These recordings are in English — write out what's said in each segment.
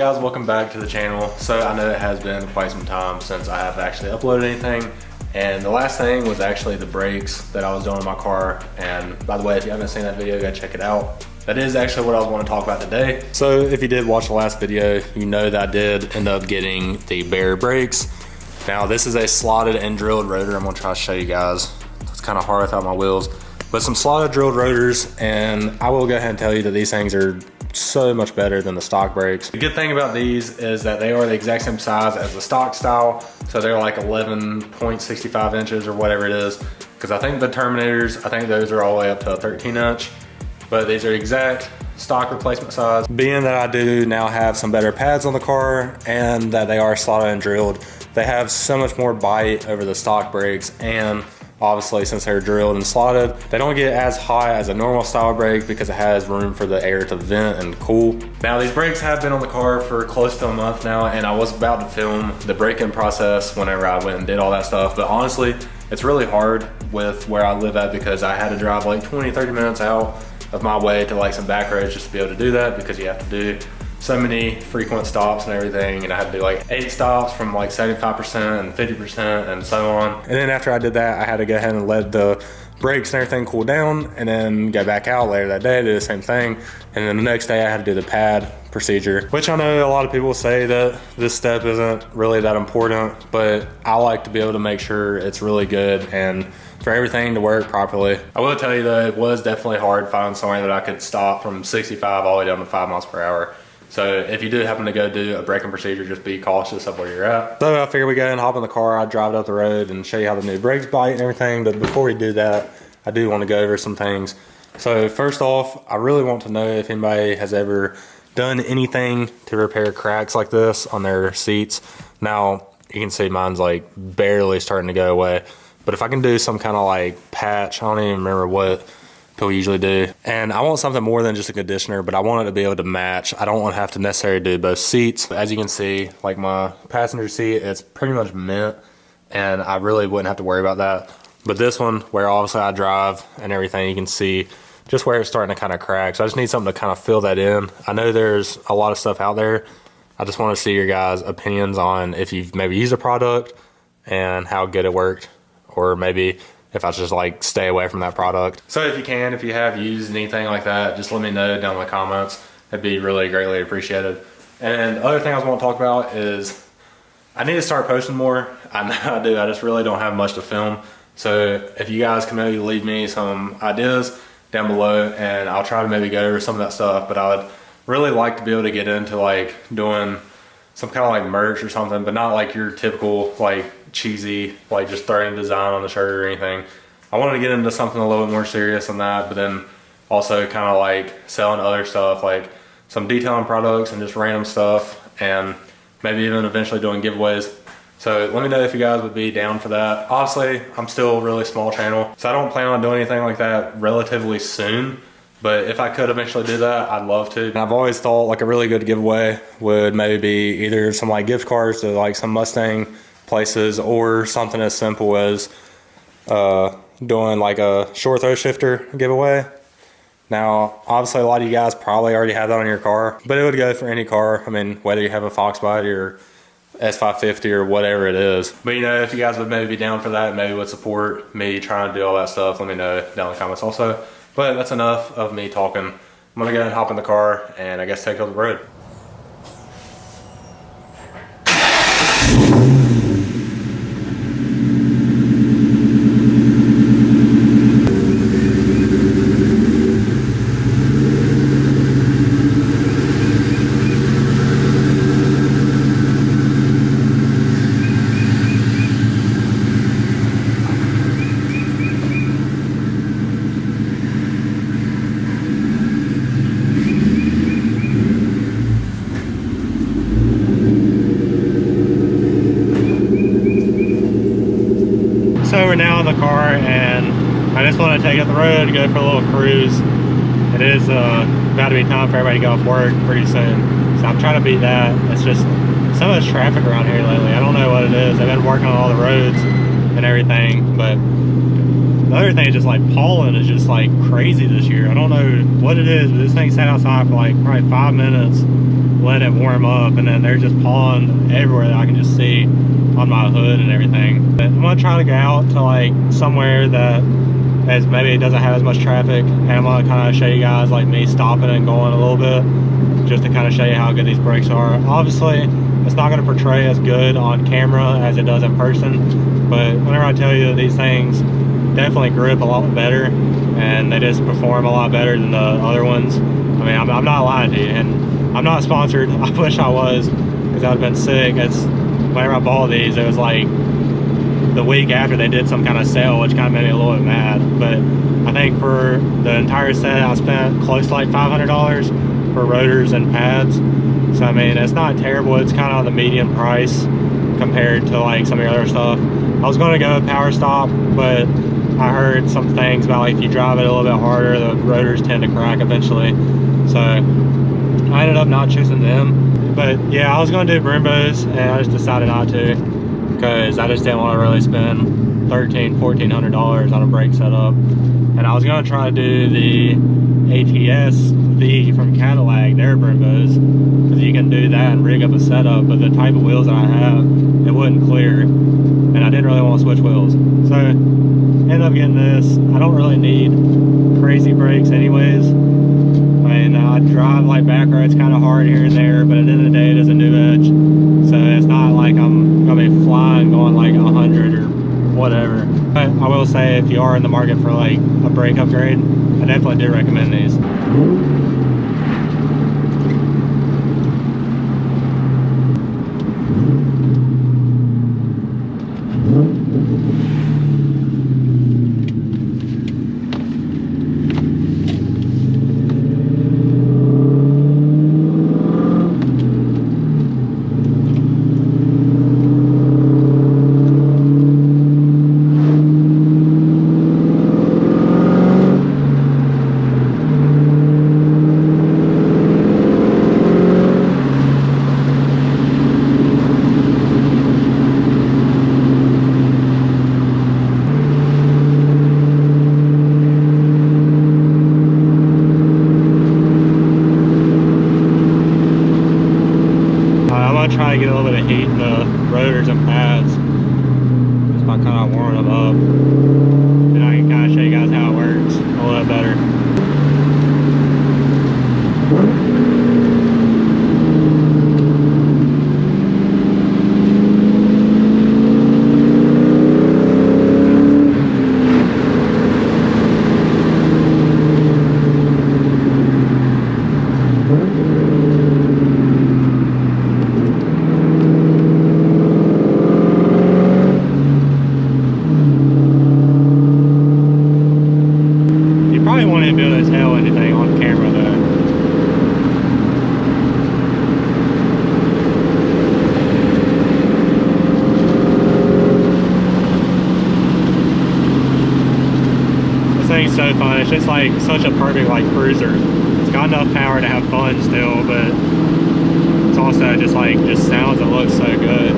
guys, welcome back to the channel. So I know it has been quite some time since I have actually uploaded anything, and the last thing was actually the brakes that I was doing in my car. And by the way, if you haven't seen that video, go check it out. That is actually what I want to talk about today. So if you did watch the last video, you know that I did end up getting the bare brakes. Now this is a slotted and drilled rotor. I'm gonna try to show you guys. It's kind of hard without my wheels, but some slotted drilled rotors, and I will go ahead and tell you that these things are so much better than the stock brakes. The good thing about these is that they are the exact same size as the stock style. So they're like 11.65 inches or whatever it is. Because I think the Terminators, I think those are all the way up to a 13 inch. But these are exact stock replacement size. Being that I do now have some better pads on the car and that they are slotted and drilled, they have so much more bite over the stock brakes, and obviously since they're drilled and slotted, they don't get as hot as a normal style brake because it has room for the air to vent and cool. Now these brakes have been on the car for close to a month now, and I was about to film the break-in process whenever I went and did all that stuff, but honestly, it's really hard with where I live at because I had to drive like 20-30 minutes out of my way to like some back roads just to be able to do that, because you have to do so many frequent stops and everything, and I had to do like 8 stops from like 75% and 50% and so on. And then after I did that, I had to go ahead and let the brakes and everything cool down, and then go back out later that day, do the same thing. And then the next day I had to do the pad procedure, which I know a lot of people say that this step isn't really that important, but I like to be able to make sure it's really good and for everything to work properly. I will tell you though, it was definitely hard finding somewhere that I could stop from 65 all the way down to 5 miles per hour. So if you do happen to go do a braking procedure, just be cautious of where you're at. So I figured we go ahead and hop in the car, I'd drive it up the road and show you how the new brakes bite and everything. But before we do that, I do want to go over some things. So first off, I really want to know if anybody has ever done anything to repair cracks like this on their seats. Now, you can see mine's like barely starting to go away. But if I can do some kind of like patch, I don't even remember what people usually do. And I want something more than just a conditioner, but I want it to be able to match. I don't want to have to necessarily do both seats. As you can see, like my passenger seat, it's pretty much mint, and I really wouldn't have to worry about that. But this one, where obviously I drive and everything, you can see just where it's starting to kind of crack. So I just need something to kind of fill that in. I know there's a lot of stuff out there. I just want to see your guys' opinions on if you've maybe used a product and how good it worked, or maybe if I just like stay away from that product. So if you have used anything like that, just let me know down in the comments. It'd be really greatly appreciated. And the other thing I was want to talk about is I need to start posting more. I know I do, I just really don't have much to film. So if you guys can maybe leave me some ideas down below, and I'll try to maybe go over some of that stuff. But I would really like to be able to get into like doing some kind of like merch or something, but not like your typical like cheesy, like just throwing design on the shirt or anything. I wanted to get into something a little bit more serious than that, but then also kind of like selling other stuff, like some detailing products and just random stuff, and maybe even eventually doing giveaways. So let me know if you guys would be down for that. Obviously, I'm still a really small channel, so I don't plan on doing anything like that relatively soon. But if I could eventually do that, I'd love to. And I've always thought like a really good giveaway would maybe be either some like gift cards to like some Mustang places, or something as simple as doing like a short throw shifter giveaway. Now, obviously a lot of you guys probably already have that on your car, but it would go for any car. I mean, whether you have a Fox Body or S550 or whatever it is. But you know, if you guys would maybe be down for that, maybe would support me trying to do all that stuff, let me know down in the comments also. But that's enough of me talking. I'm gonna go ahead and hop in the car and I guess take it on the road. So we're now in the car, and I just want to take it up the road to go for a little cruise. It is about to be time for everybody to get off work pretty soon, so I'm trying to beat that. It's just so much traffic around here lately. I don't know what it is. They've been working on all the roads and everything, but The other thing is just like pollen is just like crazy this year. I don't know what it is, but this thing sat outside for like probably 5 minutes, let it warm up, and then there's just pollen everywhere that I can just see on my hood and everything. But I'm gonna try to go out to like somewhere that as maybe it doesn't have as much traffic, and I'm gonna kind of show you guys like me stopping and going a little bit, just to kind of show you how good these brakes are. Obviously, it's not going to portray as good on camera as it does in person, but whenever I tell you that these things definitely grip a lot better and they just perform a lot better than the other ones, I mean, I'm not lying to you. And I'm not sponsored. I wish I was, because I would have been sick. It's whenever I bought these, it was like the week after they did some kind of sale, which kind of made me a little bit mad. But I think for the entire set, I spent close to like $500 for rotors and pads. So I mean, it's not terrible. It's kind of the medium price compared to like some of the other stuff. I was going to go with Power Stop, but I heard some things about like if you drive it a little bit harder, the rotors tend to crack eventually. So I ended up not choosing them. But yeah, I was going to do Brembos, and I just decided not to, because I just didn't want to really spend $1,400 on a brake setup. And I was going to try to do the ATS V from Cadillac, their Brembos, because you can do that and rig up a setup, but the type of wheels that I have, it wouldn't clear, and I didn't really want to switch wheels. So ended up getting this. I don't really need crazy brakes anyways. I mean, I drive like back roads kind of hard here and there, but at the end of the day, it is a new Edge, so it's not like I'm gonna be flying going like 100 or whatever. But I will say, if you are in the market for like a brake upgrade, I definitely do recommend these. Try to get a little bit of heat in the rotors and pads just by kind of warming them up, and I can kind of show you guys how it works a little bit better. Won't even be able to tell anything on camera though. This thing's so fun. It's just like such a perfect like cruiser. It's got enough power to have fun still, but it's also just like sounds and looks so good.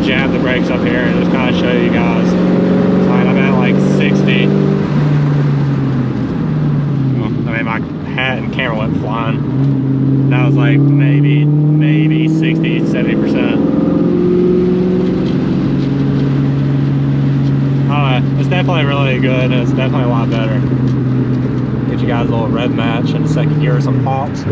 Jab the brakes up here and just kind of show you guys. So I'm at like 60. Well, I mean, my hat and camera went flying. That was like maybe 60, 70%. It's definitely really good, and it's definitely a lot better. Get you guys a little rev match in a second gear, some pops.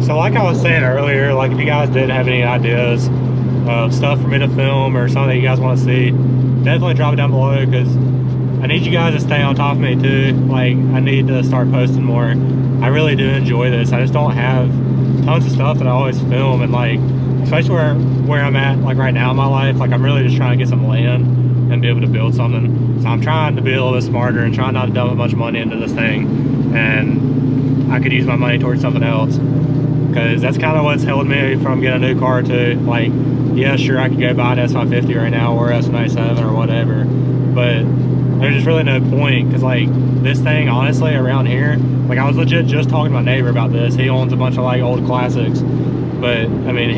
Like I was saying earlier, like if you guys did have any ideas of stuff for me to film or something that you guys want to see, definitely drop it down below, because I need you guys to stay on top of me too. Like, I need to start posting more. I really do enjoy this. I just don't have tons of stuff that I always film, and like especially where I'm at like right now in my life, like I'm really just trying to get some land and be able to build something. So I'm trying to be a little bit smarter and trying not to dump a bunch of money into this thing, and I could use my money towards something else, because that's kind of what's held me from getting a new car too. Like, yeah, sure, I could go buy an S550 right now or S97 or whatever, but there's just really no point, because like this thing, honestly, around here, like I was legit just talking to my neighbor about this. He owns a bunch of like old classics, but I mean,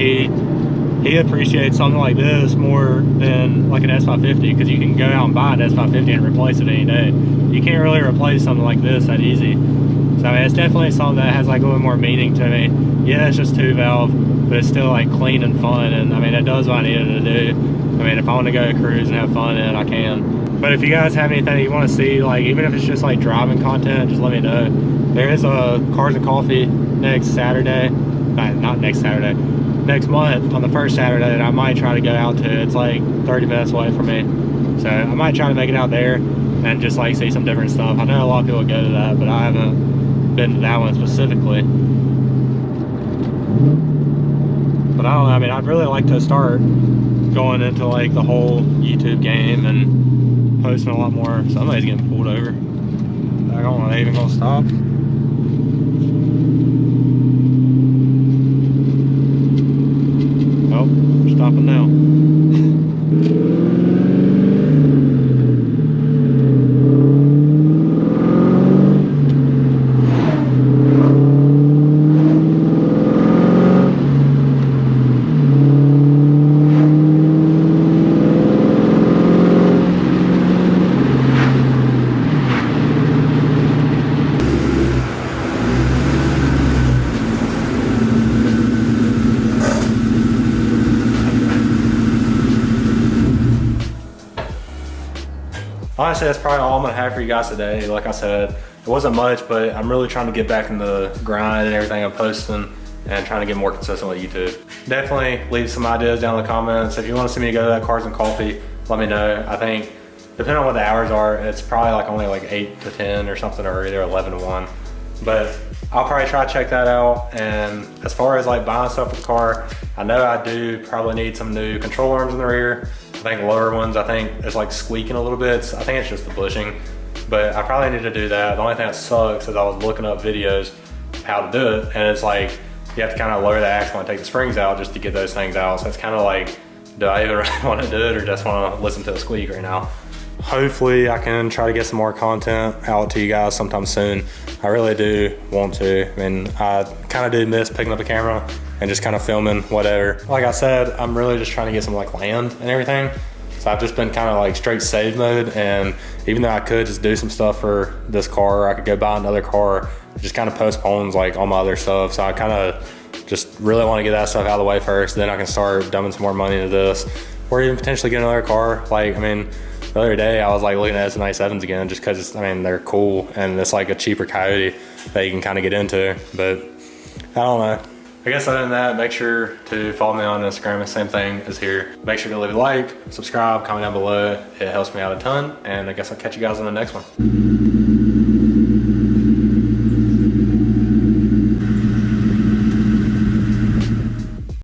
he appreciates something like this more than like an S550, because you can go out and buy an S550 and replace it any day. You can't really replace something like this that easy. So I mean, it's definitely something that has like a little more meaning to me. Yeah, it's just 2-valve, but it's still like clean and fun, and I mean, it does what I needed to do. I mean, if I want to go cruise and have fun in it, I can. But if you guys have anything you want to see, like even if it's just like driving content, just let me know. There is a Cars and Coffee next Saturday, not next Saturday, next month on the first Saturday that I might try to go out to. It's like 30 minutes away from me, so I might try to make it out there and just like see some different stuff. I know a lot of people go to that, but I haven't been to that one specifically. But I don't know, I mean, I'd really like to start going into like the whole YouTube game and posting a lot more. Somebody's getting pulled over. I don't know, are they even gonna stop? Oh, they're stopping now. Honestly, that's probably all I'm gonna have for you guys today. Like I said, it wasn't much, but I'm really trying to get back in the grind and everything I'm posting and trying to get more consistent with YouTube. Definitely leave some ideas down in the comments. If you want to see me go to that Cars and Coffee, let me know. I think, depending on what the hours are, it's probably like only like 8 to 10 or something, or either 11 to 1. But I'll probably try to check that out. And as far as like buying stuff for the car, I know I do probably need some new control arms in the rear. I think lower ones, I think it's like squeaking a little bit. I think it's just the bushing, but I probably need to do that. The only thing that sucks is I was looking up videos of how to do it, and it's like you have to kind of lower the axle and take the springs out just to get those things out. So it's kind of like, do I even really want to do it or just want to listen to a squeak right now? Hopefully I can try to get some more content out to you guys sometime soon. I really do want to. I mean, I kind of do miss picking up a camera and just kind of filming whatever. Like I said, I'm really just trying to get some like land and everything. So I've just been kind of like straight save mode, and even though I could just do some stuff for this car, or I could go buy another car, it just kind of postpones like all my other stuff. So I kind of just really want to get that stuff out of the way first, then I can start dumping some more money into this, or even potentially get another car. Like, I mean, the other day I was like looking at S97s again, just because I mean, they're cool and it's like a cheaper Coyote that you can kind of get into. But I don't know. I guess other than that, make sure to follow me on Instagram. The same thing is here. Make sure to leave a like, subscribe, comment down below. It helps me out a ton. And I guess I'll catch you guys on the next one.